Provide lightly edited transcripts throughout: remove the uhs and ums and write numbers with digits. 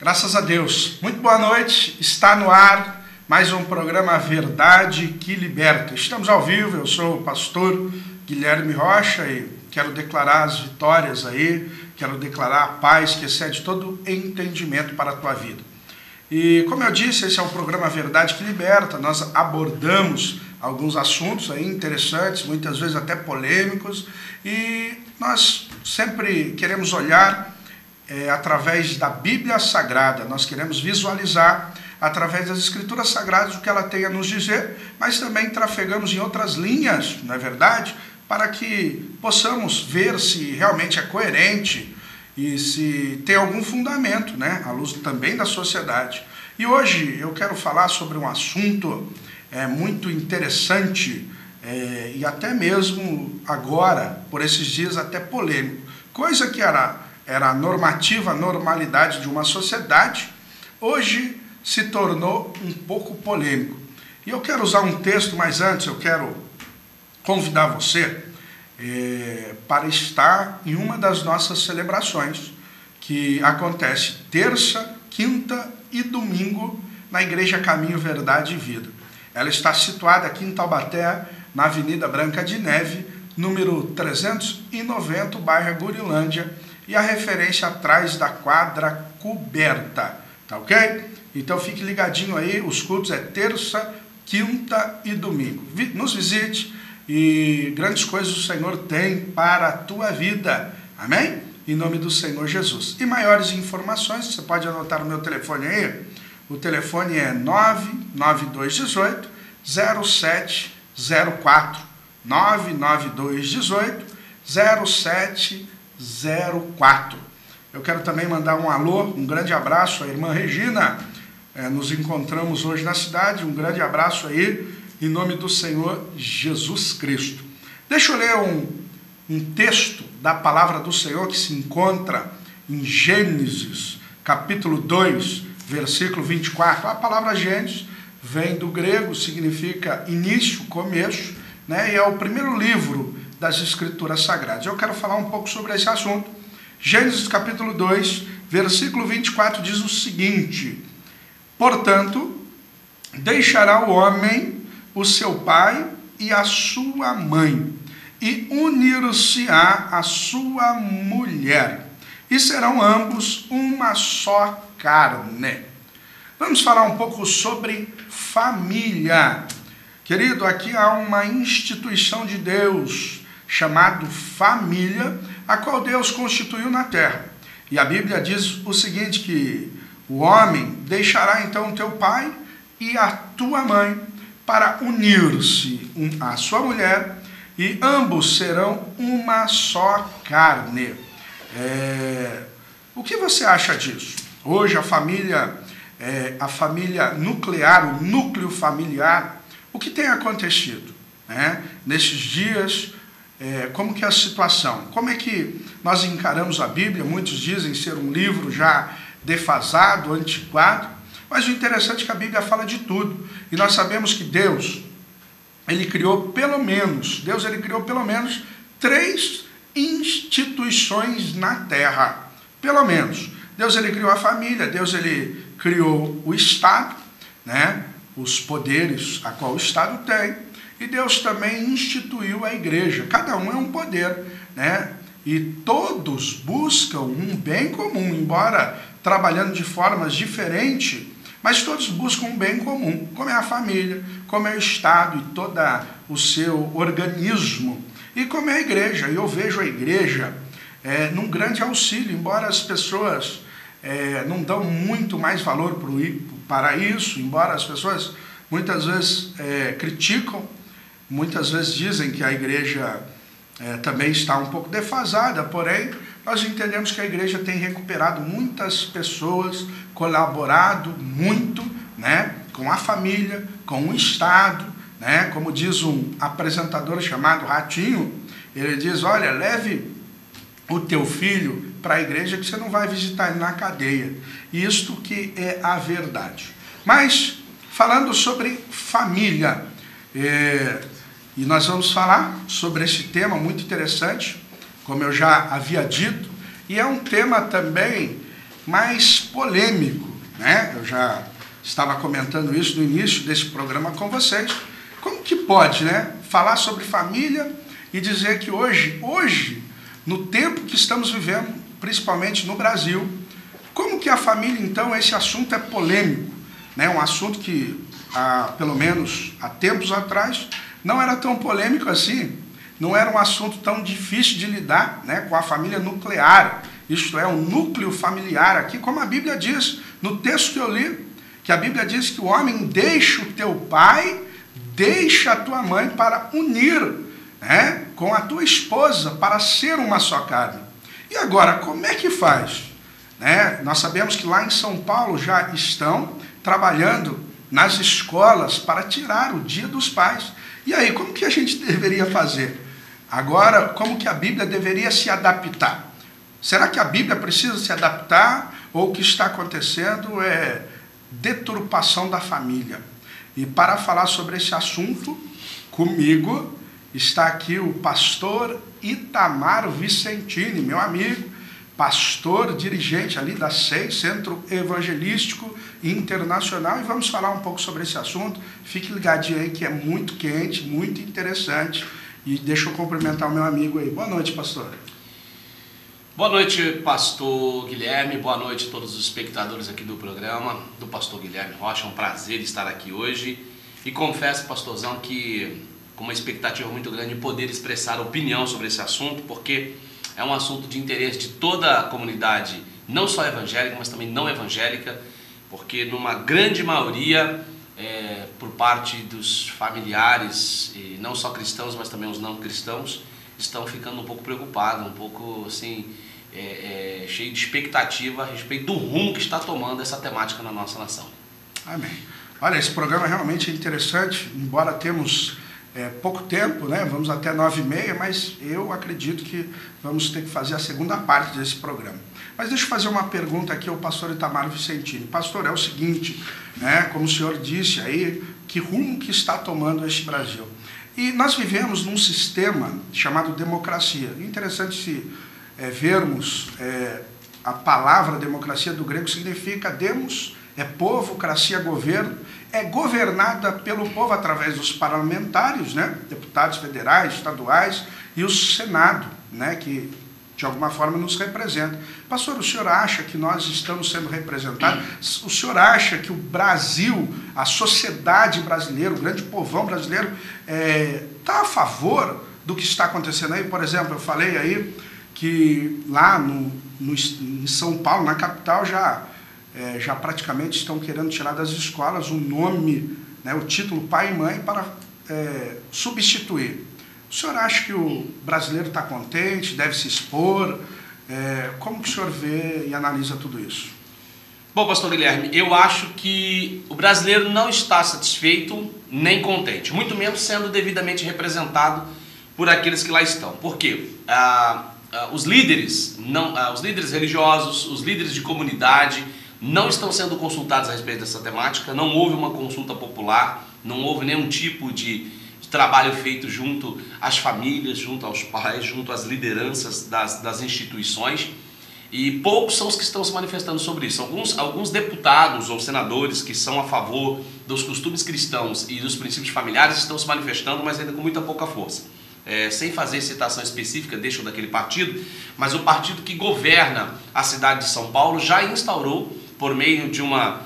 Graças a Deus. Muito boa noite. Está no ar mais um programa Verdade que Liberta. Estamos ao vivo. Eu sou o pastor Guilherme Rocha e quero declarar as vitórias aí, quero declarar a paz que excede todo entendimento para a tua vida. E como eu disse, esse é o programa Verdade que Liberta. Nós abordamos alguns assuntos aí interessantes, muitas vezes até polêmicos, e nós sempre queremos olhar através da Bíblia Sagrada. Nós queremos visualizar através das Escrituras Sagradas o que ela tem a nos dizer, mas também trafegamos em outras linhas, não é verdade? Para que possamos ver se realmente é coerente e se tem algum fundamento, né? À luz também da sociedade. E hoje eu quero falar sobre um assunto muito interessante e até mesmo agora, por esses dias, até polêmico. Coisa que era a normativa, a normalidade de uma sociedade, hoje se tornou um pouco polêmico. E eu quero usar um texto, mas antes eu quero convidar você para estar em uma das nossas celebrações, que acontece terça, quinta e domingo na Igreja Caminho, Verdade e Vida. Ela está situada aqui em Taubaté, na Avenida Branca de Neve, número 390, bairro Gurilândia, e a referência atrás da quadra coberta, tá ok? Então fique ligadinho aí, os cultos é terça, quinta e domingo. Nos visite e grandes coisas o Senhor tem para a tua vida, amém? Em nome do Senhor Jesus. E maiores informações, você pode anotar o meu telefone aí, o telefone é 99218 0704, 99218 0704. Eu quero também mandar um alô, um grande abraço à irmã Regina. Nos encontramos hoje na cidade. Um grande abraço aí, em nome do Senhor Jesus Cristo. Deixa eu ler um texto da palavra do Senhor que se encontra em Gênesis, capítulo 2, versículo 24. A palavra Gênesis vem do grego, significa início, começo, né? E é o primeiro livro das Escrituras Sagradas. Eu quero falar um pouco sobre esse assunto. Gênesis capítulo 2, versículo 24 diz o seguinte: portanto, deixará o homem o seu pai e a sua mãe, e unir-se-á a sua mulher, e serão ambos uma só carne. Vamos falar um pouco sobre família. Querido, aqui há uma instituição de Deus chamado família, a qual Deus constituiu na terra. E a Bíblia diz o seguinte, que o homem deixará então o teu pai e a tua mãe para unir-se à sua mulher, e ambos serão uma só carne. O que você acha disso? Hoje a família nuclear, o núcleo familiar, o que tem acontecido, né? Nesses dias, como que é a situação? Como é que nós encaramos a Bíblia? Muitos dizem ser um livro já defasado, antiquado, mas o interessante é que a Bíblia fala de tudo. E nós sabemos que Deus criou pelo menos 3 instituições na terra. Pelo menos. Deus criou a família, Deus criou o Estado, né? Os poderes a qual o Estado tem, e Deus também instituiu a igreja. Cada um é um poder, né? E todos buscam um bem comum, embora trabalhando de formas diferentes, mas todos buscam um bem comum, como é a família, como é o Estado e todo o seu organismo, e como é a igreja. E eu vejo a igreja num grande auxílio, embora as pessoas não dão muito mais valor para isso, embora as pessoas muitas vezes criticam, muitas vezes dizem que a igreja também está um pouco defasada, porém nós entendemos que a igreja tem recuperado muitas pessoas, colaborado muito, né, com a família, com o Estado, né, como diz um apresentador chamado Ratinho, ele diz, olha, leve o teu filho para a igreja que você não vai visitar ele na cadeia. Isto que é a verdade. Mas, falando sobre família, e nós vamos falar sobre esse tema muito interessante, como eu já havia dito, e é um tema também mais polêmico, né? Eu já estava comentando isso no início desse programa com vocês. Como que pode, né, falar sobre família e dizer que hoje, no tempo que estamos vivendo, principalmente no Brasil, como que a família, então, esse assunto é polêmico, né? Um assunto que, pelo menos há tempos atrás, não era tão polêmico assim, não era um assunto tão difícil de lidar, né, com a família nuclear, isto é, o núcleo familiar aqui, como a Bíblia diz, no texto que eu li, que a Bíblia diz que o homem deixa o teu pai, deixa a tua mãe para unir, né, com a tua esposa, para ser uma só carne. E agora, como é que faz? Né? Nós sabemos que lá em São Paulo já estão trabalhando nas escolas para tirar o Dia dos Pais. E aí, como que a gente deveria fazer? Agora, como que a Bíblia deveria se adaptar? Será que a Bíblia precisa se adaptar ou o que está acontecendo é deturpação da família? E para falar sobre esse assunto, comigo está aqui o pastor Itamar Vicentini, meu amigo, pastor, dirigente ali da SEI, Centro Evangelístico Internacional, e vamos falar um pouco sobre esse assunto. Fique ligadinho aí que é muito quente, muito interessante, e deixa eu cumprimentar o meu amigo aí. Boa noite, pastor. Boa noite, pastor Guilherme, boa noite a todos os espectadores aqui do programa, do pastor Guilherme Rocha. É um prazer estar aqui hoje, e confesso, pastorzão, que com uma expectativa muito grande de poder expressar opinião sobre esse assunto, porque é um assunto de interesse de toda a comunidade, não só evangélica, mas também não evangélica, porque numa grande maioria, por parte dos familiares, e não só cristãos, mas também os não cristãos, estão ficando um pouco preocupados, um pouco assim, cheio de expectativa a respeito do rumo que está tomando essa temática na nossa nação. Amém. Olha, esse programa realmente é interessante, embora temos pouco tempo, né? Vamos até 9h30, mas eu acredito que vamos ter que fazer a segunda parte desse programa. Mas deixa eu fazer uma pergunta aqui ao pastor Itamar Vicentini. Pastor, é o seguinte, né? Como o senhor disse aí, que rumo que está tomando este Brasil? E nós vivemos num sistema chamado democracia. É interessante se vermos a palavra democracia do grego significa demos, é povo, cracia, governo, é governada pelo povo através dos parlamentares, né, deputados federais, estaduais, e o Senado, né, que de alguma forma nos representa. Pastor, o senhor acha que nós estamos sendo representados? O senhor acha que o Brasil, a sociedade brasileira, o grande povão brasileiro, está a favor do que está acontecendo aí? Por exemplo, eu falei aí que lá em São Paulo, na capital, já praticamente estão querendo tirar das escolas o nome, né, o título pai e mãe para substituir. O senhor acha que o brasileiro está contente, deve se expor? Como que o senhor vê e analisa tudo isso? Bom, pastor Guilherme, eu acho que o brasileiro não está satisfeito nem contente, muito menos sendo devidamente representado por aqueles que lá estão. Por quê? Os líderes religiosos, os líderes de comunidade não estão sendo consultados a respeito dessa temática, não houve uma consulta popular, não houve nenhum tipo de trabalho feito junto às famílias, junto aos pais, junto às lideranças das instituições, e poucos são os que estão se manifestando sobre isso. Alguns deputados ou senadores que são a favor dos costumes cristãos e dos princípios familiares estão se manifestando, mas ainda com muita pouca força. Sem fazer citação específica, deixam daquele partido, mas o partido que governa a cidade de São Paulo já instaurou, por meio de um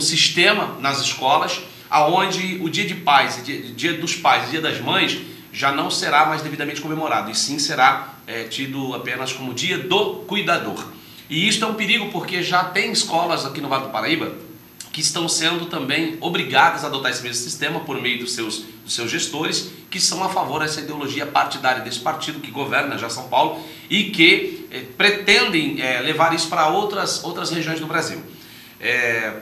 sistema nas escolas, aonde o Dia de Pais, Dia dos Pais e Dia das Mães já não será mais devidamente comemorado, e sim será tido apenas como Dia do Cuidador. E isso é um perigo, porque já tem escolas aqui no Vale do Paraíba que estão sendo também obrigadas a adotar esse mesmo sistema por meio dos seus gestores, que são a favor dessa ideologia partidária desse partido que governa já São Paulo e que pretendem levar isso para outras regiões do Brasil.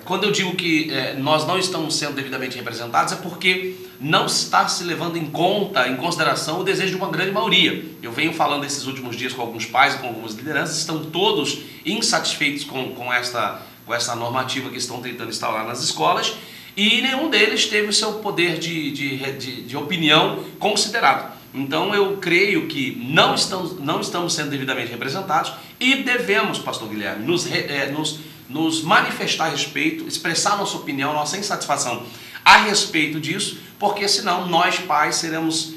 Quando eu digo que nós não estamos sendo devidamente representados, é porque não está se levando em consideração o desejo de uma grande maioria. Eu venho falando esses últimos dias com alguns pais e com algumas lideranças, estão todos insatisfeitos com essa normativa que estão tentando instaurar nas escolas, e nenhum deles teve o seu poder de opinião considerado. Então eu creio que não estamos sendo devidamente representados e devemos, pastor Guilherme, nos manifestar a respeito, expressar nossa opinião, nossa insatisfação a respeito disso, porque senão nós pais seremos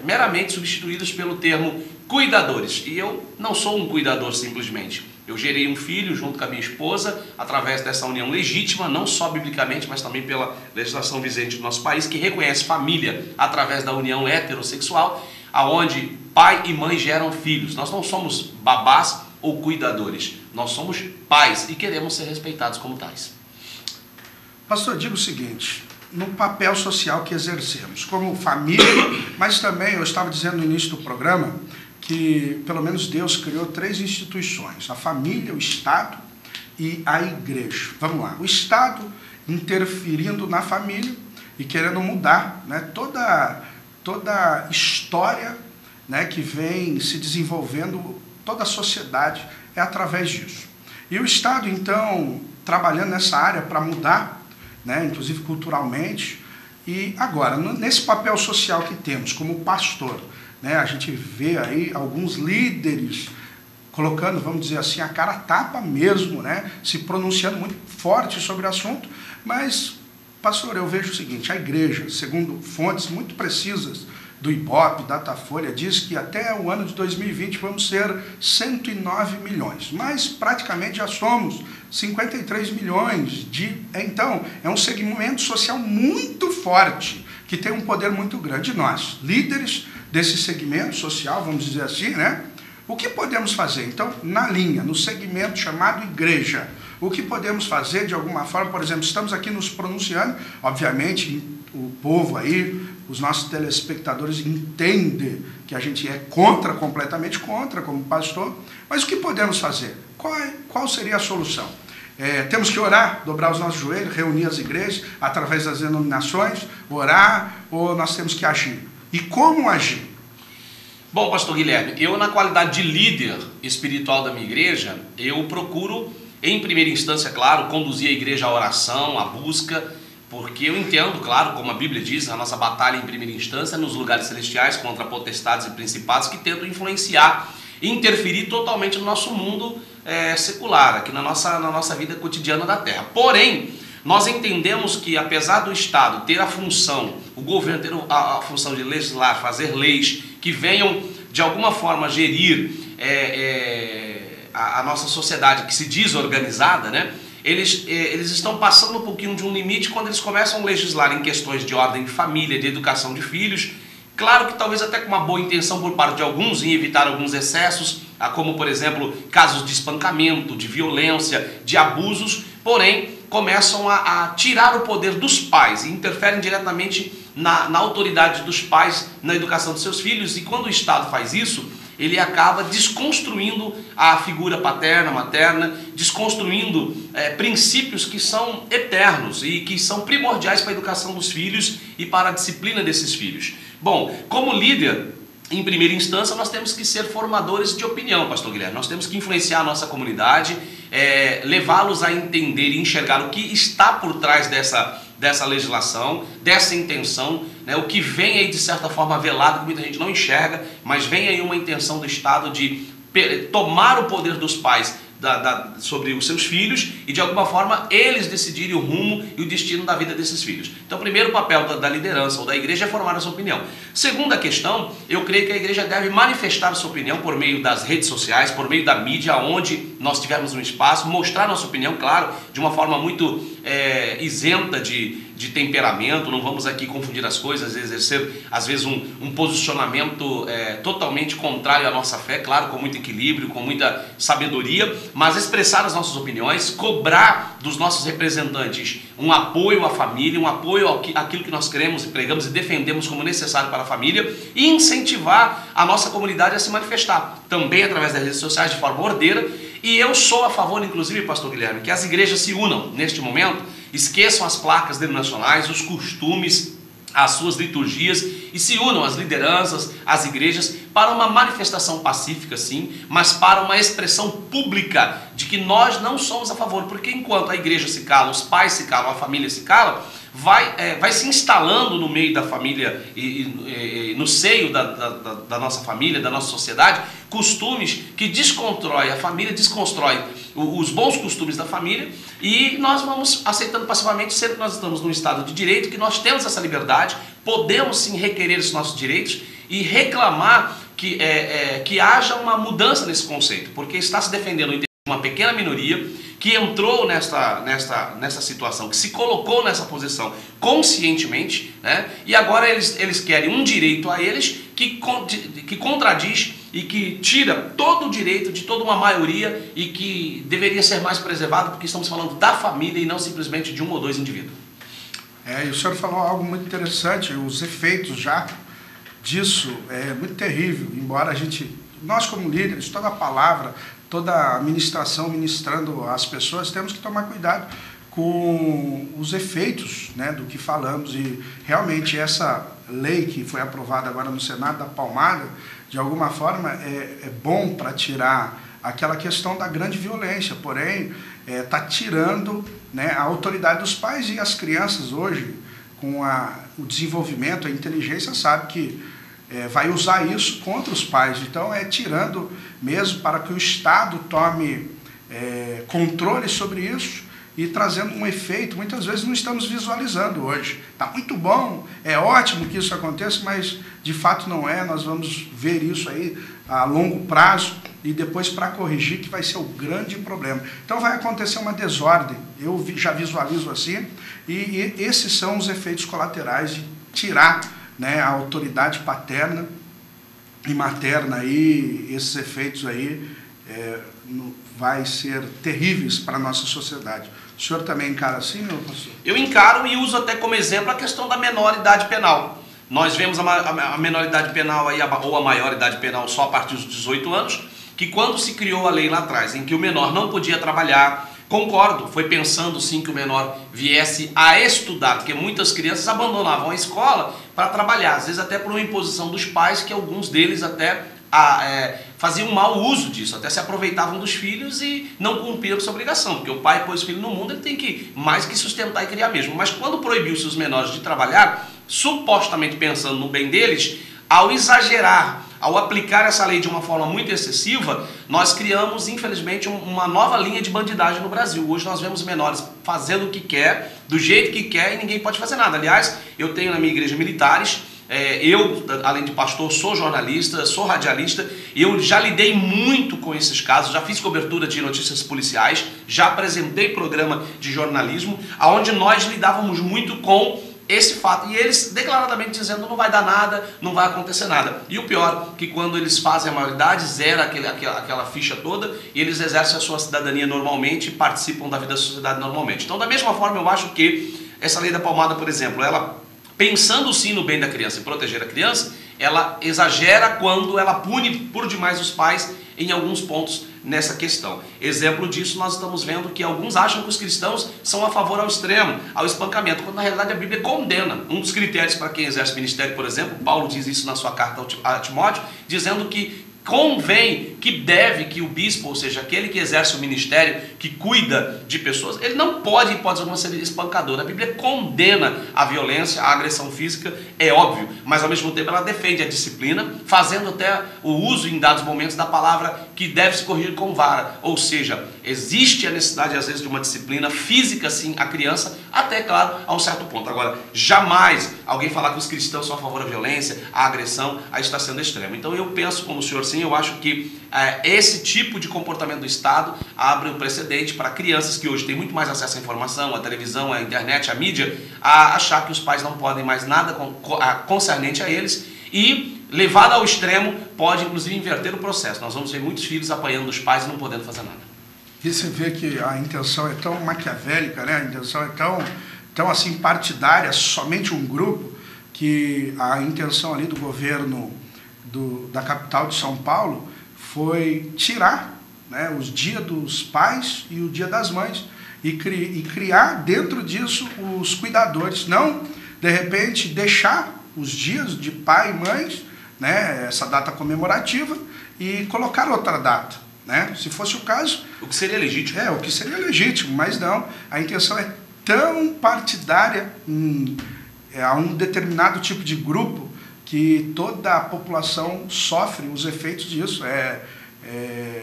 meramente substituídos pelo termo cuidadores. E eu não sou um cuidador simplesmente. Eu gerei um filho junto com a minha esposa através dessa união legítima, não só biblicamente, mas também pela legislação vigente do nosso país, que reconhece família através da união heterossexual, aonde pai e mãe geram filhos. Nós não somos babás ou cuidadores, nós somos pais e queremos ser respeitados como tais. Pastor, digo o seguinte, no papel social que exercemos, como família, mas também, eu estava dizendo no início do programa, que pelo menos Deus criou 3 instituições, a família, o Estado e a igreja. Vamos lá, o Estado interferindo na família e querendo mudar, né, toda a história, né, que vem se desenvolvendo, toda a sociedade é através disso. E o Estado, então, trabalhando nessa área para mudar, né, inclusive culturalmente, e agora, nesse papel social que temos como pastor, né, a gente vê aí alguns líderes colocando, vamos dizer assim, a cara a tapa mesmo, né, se pronunciando muito forte sobre o assunto, mas, pastor, eu vejo o seguinte, a igreja, segundo fontes muito precisas do Ibope, Datafolha, diz que até o ano de 2020 vamos ser 109 milhões, mas praticamente já somos 53 milhões. Então, é um segmento social muito forte, que tem um poder muito grande. E nós, líderes desse segmento social, vamos dizer assim, né? O que podemos fazer? Então, na linha, no segmento chamado igreja, o que podemos fazer de alguma forma? Por exemplo, estamos aqui nos pronunciando, obviamente, o povo aí, os nossos telespectadores entendem que a gente é completamente contra, como pastor, mas o que podemos fazer? Qual seria a solução? Temos que orar, dobrar os nossos joelhos, reunir as igrejas através das denominações, orar, ou nós temos que agir? E como agir? Bom, pastor Guilherme, eu na qualidade de líder espiritual da minha igreja, eu procuro, em primeira instância, claro, conduzir a igreja à oração, à busca, porque eu entendo, claro, como a Bíblia diz, a nossa batalha em primeira instância é nos lugares celestiais contra potestades e principados que tentam influenciar e interferir totalmente no nosso mundo secular, aqui na nossa vida cotidiana da terra. Porém, nós entendemos que apesar do Estado ter a função, o governo ter a função de legislar, fazer leis que venham de alguma forma gerir a nossa sociedade que se diz organizada, né? Eles estão passando um pouquinho de um limite quando eles começam a legislar em questões de ordem de família, de educação de filhos. Claro que talvez até com uma boa intenção por parte de alguns em evitar alguns excessos, como por exemplo casos de espancamento, de violência, de abusos, porém começam a tirar o poder dos pais e interferem diretamente na autoridade dos pais na educação dos seus filhos. E quando o Estado faz isso, ele acaba desconstruindo a figura paterna, materna, desconstruindo princípios que são eternos e que são primordiais para a educação dos filhos e para a disciplina desses filhos. Bom, como líder, em primeira instância, nós temos que ser formadores de opinião, pastor Guilherme. Nós temos que influenciar a nossa comunidade, levá-los a entender e enxergar o que está por trás dessa legislação, dessa intenção, né, o que vem aí de certa forma velado, que muita gente não enxerga, mas vem aí uma intenção do Estado de tomar o poder dos pais sobre os seus filhos e de alguma forma eles decidirem o rumo e o destino da vida desses filhos. Então, o primeiro papel da liderança ou da igreja é formar a sua opinião. Segunda questão, eu creio que a igreja deve manifestar a sua opinião por meio das redes sociais, por meio da mídia, onde nós tivermos um espaço, mostrar a nossa opinião, claro, de uma forma muito isenta de temperamento. Não vamos aqui confundir as coisas, exercer às vezes um posicionamento totalmente contrário à nossa fé, claro, com muito equilíbrio, com muita sabedoria, mas expressar as nossas opiniões, cobrar dos nossos representantes um apoio à família, um apoio àquilo que nós queremos e pregamos e defendemos como necessário para a família, e incentivar a nossa comunidade a se manifestar, também através das redes sociais de forma ordeira. E eu sou a favor, inclusive, pastor Guilherme, que as igrejas se unam neste momento, esqueçam as placas denominacionais, os costumes, as suas liturgias, e se unam as lideranças, as igrejas, para uma manifestação pacífica, sim, mas para uma expressão pública de que nós não somos a favor, porque enquanto a igreja se cala, os pais se calam, a família se cala, vai se instalando no meio da família e no seio da nossa família, da nossa sociedade, costumes que desconstrói a família, desconstrói os bons costumes da família, e nós vamos aceitando passivamente, sempre que nós estamos num estado de direito, que nós temos essa liberdade, podemos sim requerer esses nossos direitos e reclamar que haja uma mudança nesse conceito, porque está se defendendo uma pequena minoria que entrou nessa situação, que se colocou nessa posição conscientemente, né? E agora eles querem um direito a eles que contradiz e que tira todo o direito de toda uma maioria e que deveria ser mais preservado, porque estamos falando da família e não simplesmente de um ou dois indivíduos. E o senhor falou algo muito interessante, os efeitos já disso é muito terrível, embora nós como líderes, toda a palavra, toda a ministração ministrando às pessoas, temos que tomar cuidado com os efeitos, né, do que falamos, e realmente essa lei que foi aprovada agora no Senado da palmada, de alguma forma é bom para tirar aquela questão da grande violência, porém está tirando, né, a autoridade dos pais, e as crianças hoje, com o desenvolvimento, a inteligência, sabe que vai usar isso contra os pais. Então tirando mesmo para que o Estado tome controle sobre isso e trazendo um efeito, muitas vezes não estamos visualizando hoje. Está muito bom, é ótimo que isso aconteça, mas de fato não é. Nós vamos ver isso aí a longo prazo e depois para corrigir, que vai ser o grande problema. Então vai acontecer uma desordem, eu já visualizo assim, e esses são os efeitos colaterais de tirar, né, a autoridade paterna e materna, aí esses efeitos aí vai ser terríveis para a nossa sociedade. O senhor também encara assim, meu pastor? Eu encaro e uso até como exemplo a questão da menoridade penal. Nós vemos a menoridade penal aí, ou a maioridade penal só a partir dos 18 anos, que quando se criou a lei lá atrás, em que o menor não podia trabalhar, concordo, foi pensando sim que o menor viesse a estudar, porque muitas crianças abandonavam a escola para trabalhar, às vezes até por uma imposição dos pais, que alguns deles até faziam mau uso disso, até se aproveitavam dos filhos e não cumpriam essa obrigação, porque o pai pôs o filho no mundo, ele tem que mais que sustentar e criar mesmo. Mas quando proibiu-se os menores de trabalhar, supostamente pensando no bem deles, ao exagerar, ao aplicar essa lei de uma forma muito excessiva, nós criamos, infelizmente, uma nova linha de bandidagem no Brasil. Hoje nós vemos menores fazendo o que quer, do jeito que quer, e ninguém pode fazer nada. Aliás, eu tenho na minha igreja militares, eu, além de pastor, sou jornalista, sou radialista, e eu já lidei muito com esses casos, já fiz cobertura de notícias policiais, já apresentei programa de jornalismo, onde nós lidávamos muito com esse fato, e eles declaradamente dizendo não vai dar nada, não vai acontecer nada. E o pior, que quando eles fazem a maioridade, zera aquela ficha toda, e eles exercem a sua cidadania normalmente e participam da vida da sociedade normalmente. Então, da mesma forma, eu acho que essa lei da palmada, por exemplo, ela, pensando sim no bem da criança e proteger a criança, ela exagera quando ela pune por demais os pais em alguns pontos nessa questão. Exemplo disso, nós estamos vendo que alguns acham que os cristãos são a favor ao extremo, ao espancamento, quando na realidade a Bíblia condena. Um dos critérios para quem exerce ministério, por exemplo, Paulo diz isso na sua carta a Timóteo, dizendo que convém, que o bispo, ou seja, aquele que exerce o ministério, que cuida de pessoas, ele não pode, em hipótese alguma, ser espancador. A Bíblia condena a violência, a agressão física, é óbvio, mas ao mesmo tempo ela defende a disciplina, fazendo até o uso em dados momentos da palavra que deve se corrigir com vara. Ou seja, existe a necessidade às vezes de uma disciplina física, sim, à criança, até, claro, a um certo ponto. Agora, jamais alguém falar que os cristãos são a favor da violência, a agressão, aí está sendo extremo. Então eu penso como o senhor, sim, eu acho que esse tipo de comportamento do Estado abre um precedente para crianças que hoje têm muito mais acesso à informação, à televisão, à internet, à mídia, a achar que os pais não podem mais nada concernente a eles, e levado ao extremo pode inclusive inverter o processo. Nós vamos ver muitos filhos apanhando dos pais e não podendo fazer nada. E você vê que a intenção é tão maquiavélica, né? A intenção é tão assim partidária, somente um grupo, que a intenção ali do governo da capital de São Paulo foi tirar, né, os dias dos pais e o dia das mães e criar dentro disso os cuidadores, não de repente deixar os dias de pai e mães, né, essa data comemorativa, e colocar outra data, né? Se fosse o caso, o que seria legítimo. O que seria legítimo, mas não, a intenção é tão partidária a um determinado tipo de grupo que toda a população sofre os efeitos disso.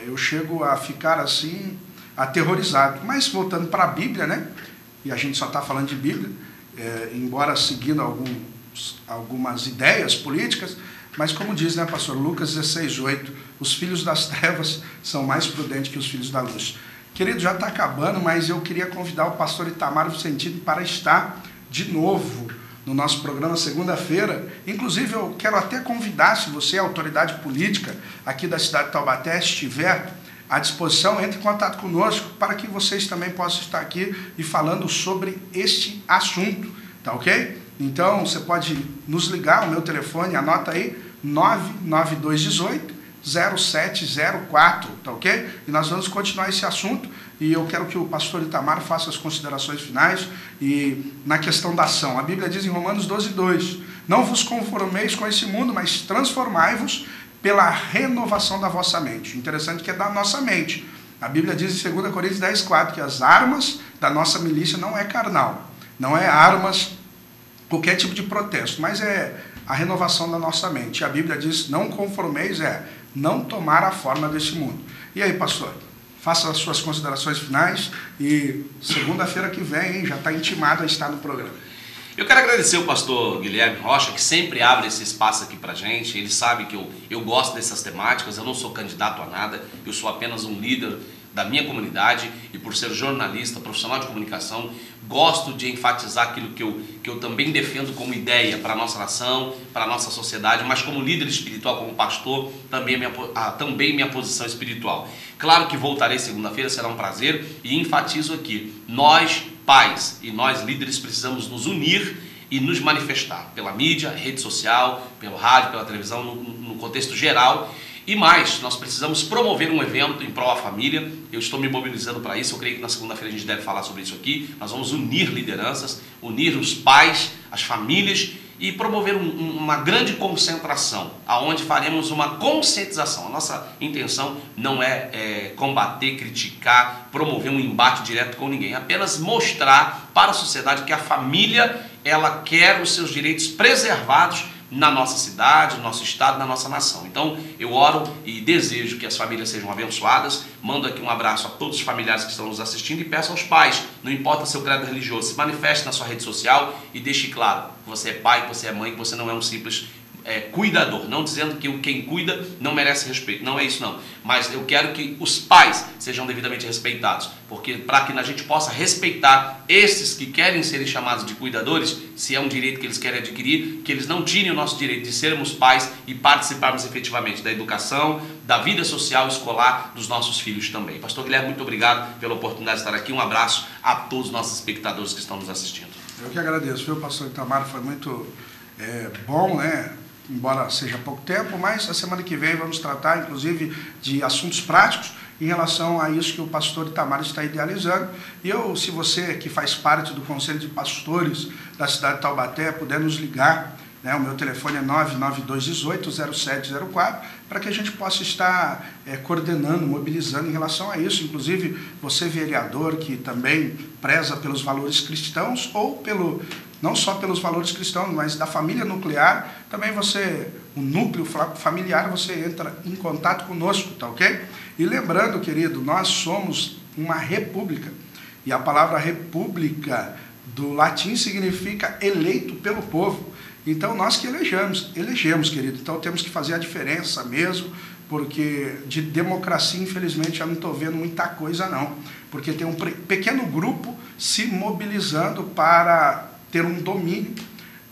Eu chego a ficar assim, aterrorizado. Mas voltando para a Bíblia, né? E a gente só está falando de Bíblia, embora seguindo algumas ideias políticas, mas como diz, né, pastor Lucas 16:8, os filhos das trevas são mais prudentes que os filhos da luz. Querido, já está acabando, mas eu queria convidar o pastor Itamar Vicentini para estar de novo no nosso programa segunda-feira. Inclusive, eu quero até convidar, se você é autoridade política aqui da cidade de Taubaté, estiver à disposição, entre em contato conosco para que vocês também possam estar aqui e falando sobre este assunto, tá ok? Então, você pode nos ligar, o meu telefone, anota aí, 99218-0704, tá ok? E nós vamos continuar esse assunto e eu quero que o pastor Itamar faça as considerações finais e na questão da ação. A Bíblia diz em Romanos 12:2, não vos conformeis com esse mundo, mas transformai-vos pela renovação da vossa mente. Interessante que é da nossa mente. A Bíblia diz em 2 Coríntios 10:4 que as armas da nossa milícia não é carnal, não é armas, qualquer tipo de protesto, mas é a renovação da nossa mente. A Bíblia diz, não conformeis, não tomar a forma desse mundo. E aí, pastor, faça as suas considerações finais e segunda-feira que vem, hein, já está intimado a estar no programa. Eu quero agradecer o pastor Guilherme Rocha, que sempre abre esse espaço aqui pra gente. Ele sabe que eu gosto dessas temáticas, eu não sou candidato a nada, eu sou apenas um líder da minha comunidade e por ser jornalista, profissional de comunicação, gosto de enfatizar aquilo que eu também defendo como ideia para a nossa nação, para a nossa sociedade, mas como líder espiritual, como pastor, também minha posição espiritual. Claro que voltarei segunda-feira, será um prazer e enfatizo aqui, nós pais e nós líderes precisamos nos unir e nos manifestar pela mídia, rede social, pelo rádio, pela televisão, no contexto geral. E mais, nós precisamos promover um evento em prol da família. Eu estou me mobilizando para isso, eu creio que na segunda-feira a gente deve falar sobre isso aqui. Nós vamos unir lideranças, unir os pais, as famílias e promover uma grande concentração, aonde faremos uma conscientização. A nossa intenção não é combater, criticar, promover um embate direto com ninguém, apenas mostrar para a sociedade que a família, ela quer os seus direitos preservados na nossa cidade, no nosso estado, na nossa nação. Então, eu oro e desejo que as famílias sejam abençoadas. Mando aqui um abraço a todos os familiares que estão nos assistindo e peço aos pais, não importa seu credo religioso, se manifeste na sua rede social e deixe claro que você é pai, que você é mãe, que você não é um simples cuidador. Não dizendo que quem cuida não merece respeito, não é isso não. Mas eu quero que os pais sejam devidamente respeitados, porque para que a gente possa respeitar esses que querem serem chamados de cuidadores, se é um direito que eles querem adquirir, que eles não tirem o nosso direito de sermos pais e participarmos efetivamente da educação, da vida social e escolar dos nossos filhos também. Pastor Guilherme, muito obrigado pela oportunidade de estar aqui. Um abraço a todos os nossos espectadores que estão nos assistindo. Eu que agradeço, viu, pastor Itamar? Foi muito bom, né? Embora seja pouco tempo, mas a semana que vem vamos tratar, inclusive, de assuntos práticos em relação a isso que o pastor Itamar está idealizando. E se você que faz parte do Conselho de Pastores da cidade de Taubaté, puder nos ligar, né, o meu telefone é 99218-0704, para que a gente possa estar coordenando, mobilizando em relação a isso. Inclusive, você vereador que também preza pelos valores cristãos ou não só pelos valores cristãos, mas da família nuclear, também o núcleo familiar, você entra em contato conosco, tá ok? E lembrando, querido, nós somos uma república, e a palavra república do latim significa eleito pelo povo. Então nós que elegemos, querido, então temos que fazer a diferença mesmo, porque de democracia, infelizmente, eu não estou vendo muita coisa não, porque tem um pequeno grupo se mobilizando para ter um domínio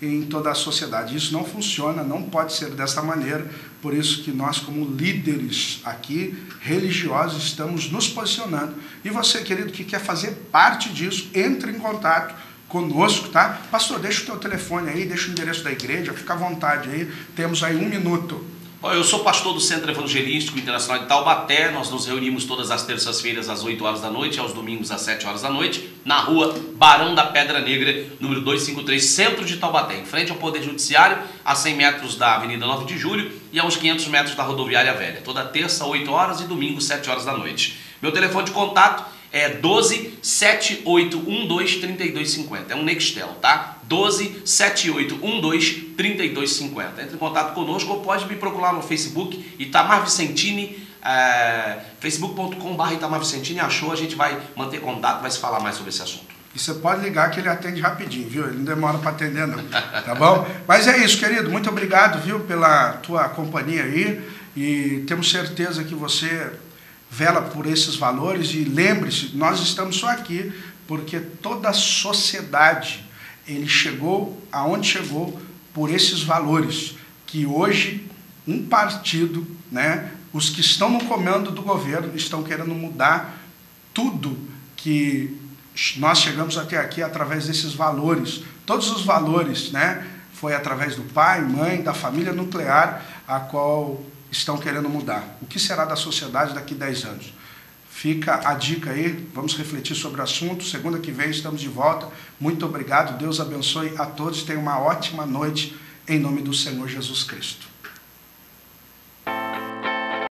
em toda a sociedade. Isso não funciona, não pode ser dessa maneira, por isso que nós, como líderes aqui, religiosos, estamos nos posicionando. E você, querido, que quer fazer parte disso, entre em contato conosco, tá? Pastor, deixa o teu telefone aí, deixa o endereço da igreja, fica à vontade aí, temos aí 1 minuto. Eu sou pastor do Centro Evangelístico Internacional de Taubaté. Nós nos reunimos todas as terças-feiras às 8 horas da noite e aos domingos às 7 horas da noite, na rua Barão da Pedra Negra, número 253, centro de Taubaté, em frente ao Poder Judiciário, a 100 metros da Avenida 9 de Julho e a uns 500 metros da Rodoviária Velha. Toda terça, 8 horas e domingo, 7 horas da noite. Meu telefone de contato É 1278123250. É um Nextel, tá? 1278123250. Entre em contato conosco ou pode me procurar no Facebook, Itamar Vicentini, facebook.com.br Itamar Vicentini. Achou, a gente vai manter contato, vai se falar mais sobre esse assunto. E você pode ligar que ele atende rapidinho, viu? Ele não demora para atender não, tá bom? Mas é isso, querido. Muito obrigado, viu, pela tua companhia aí. E temos certeza que você vela por esses valores. E lembre-se, nós estamos só aqui porque toda a sociedade, ele chegou aonde chegou por esses valores. Que hoje, um partido, né, os que estão no comando do governo, estão querendo mudar tudo que nós chegamos até aqui através desses valores. Todos os valores, né? Foi através do pai, mãe, da família nuclear, a qual estão querendo mudar. O que será da sociedade daqui a 10 anos? Fica a dica aí, vamos refletir sobre o assunto. Segunda que vem estamos de volta. Muito obrigado, Deus abençoe a todos. Tenham uma ótima noite, em nome do Senhor Jesus Cristo.